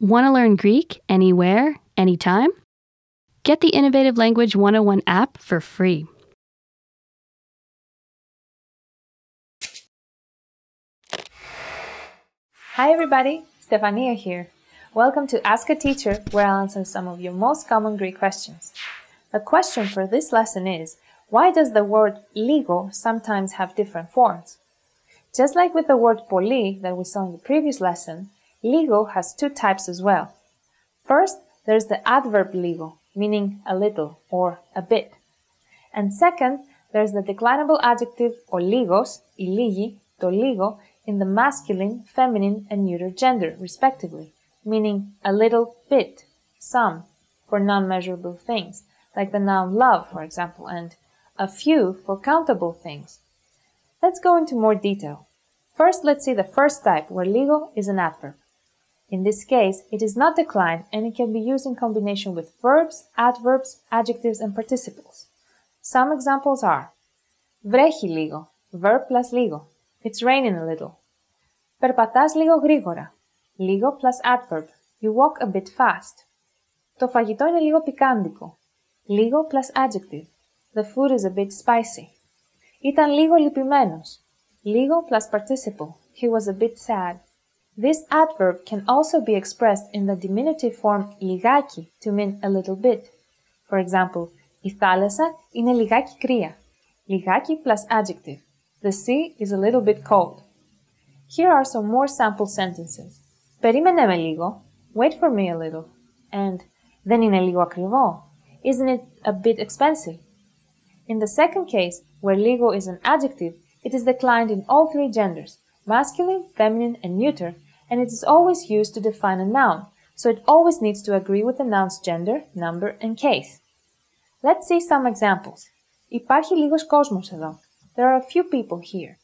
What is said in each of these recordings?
Want to learn Greek anywhere, anytime? Get the Innovative Language 101 app for free. Hi everybody, Stefania here. Welcome to Ask a Teacher, where I'll answer some of your most common Greek questions. The question for this lesson is, why does the word λίγο sometimes have different forms? Just like with the word πολύ that we saw in the previous lesson, λίγο has two types as well. First, there's the adverb λίγο, meaning a little or a bit. And second, there's the declinable adjective or λίγος, η λίγη, το λίγο, in the masculine, feminine, and neuter gender, respectively, meaning a little bit, some, for non-measurable things, like the noun love, for example, and a few for countable things. Let's go into more detail. First, let's see the first type, where λίγο is an adverb. In this case, it is not declined and it can be used in combination with verbs, adverbs, adjectives, and participles. Some examples are βρέχει λίγο, verb plus λίγο, it's raining a little. Περπατάς λίγο γρήγορα, λίγο plus adverb, you walk a bit fast. Το φαγητό είναι λίγο πικάντικο, λίγο plus adjective, the food is a bit spicy. Ήταν λίγο λυπημένος, λίγο plus participle, he was a bit sad. This adverb can also be expressed in the diminutive form λιγάκι to mean a little bit. For example, η θάλασσα είναι λιγάκι κρύα, λιγάκι plus adjective, the sea is a little bit cold. Here are some more sample sentences. Περίμενε με λίγο, wait for me a little, and δεν είναι λίγο ακριβό, isn't it a bit expensive? In the second case, where λίγο is an adjective, it is declined in all three genders, masculine, feminine, and neuter, and it is always used to define a noun, so it always needs to agree with the noun's gender, number, and case. Let's see some examples. Υπάρχει λίγος κόσμος εδώ. There are a few people here.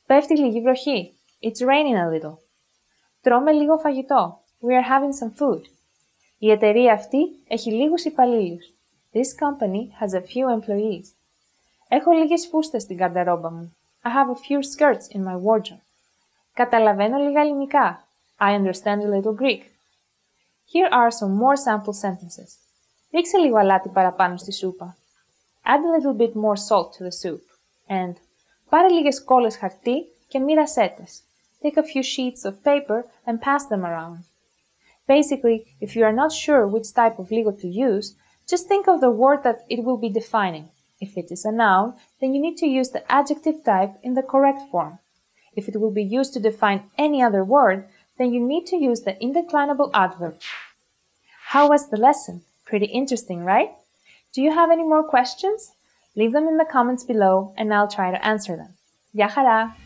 Πέφτει λίγη βροχή. It's raining a little. Τρώμε λίγο φαγητό. We are having some food. Η εταιρεία αυτή έχει λίγους υπαλλήλους. This company has a few employees. Έχω λίγες φούστες στην γαρδερόμπα μου. I have a few skirts in my wardrobe. Καταλαβαίνω λίγα ελληνικά. I understand a little Greek. Here are some more sample sentences. Ρίξε λίγο αλάτι παραπάνω στη σούπα. Add a little bit more salt to the soup. And πάρε λίγες κόλλες χαρτί και μοίρασέ τες. Take a few sheets of paper and pass them around. Basically, if you are not sure which type of λίγο to use, just think of the word that it will be defining. If it is a noun, then you need to use the adjective type in the correct form. If it will be used to define any other word, then you need to use the indeclinable adverb. How was the lesson? Pretty interesting, right? Do you have any more questions? Leave them in the comments below and I'll try to answer them. Γεια χαρά!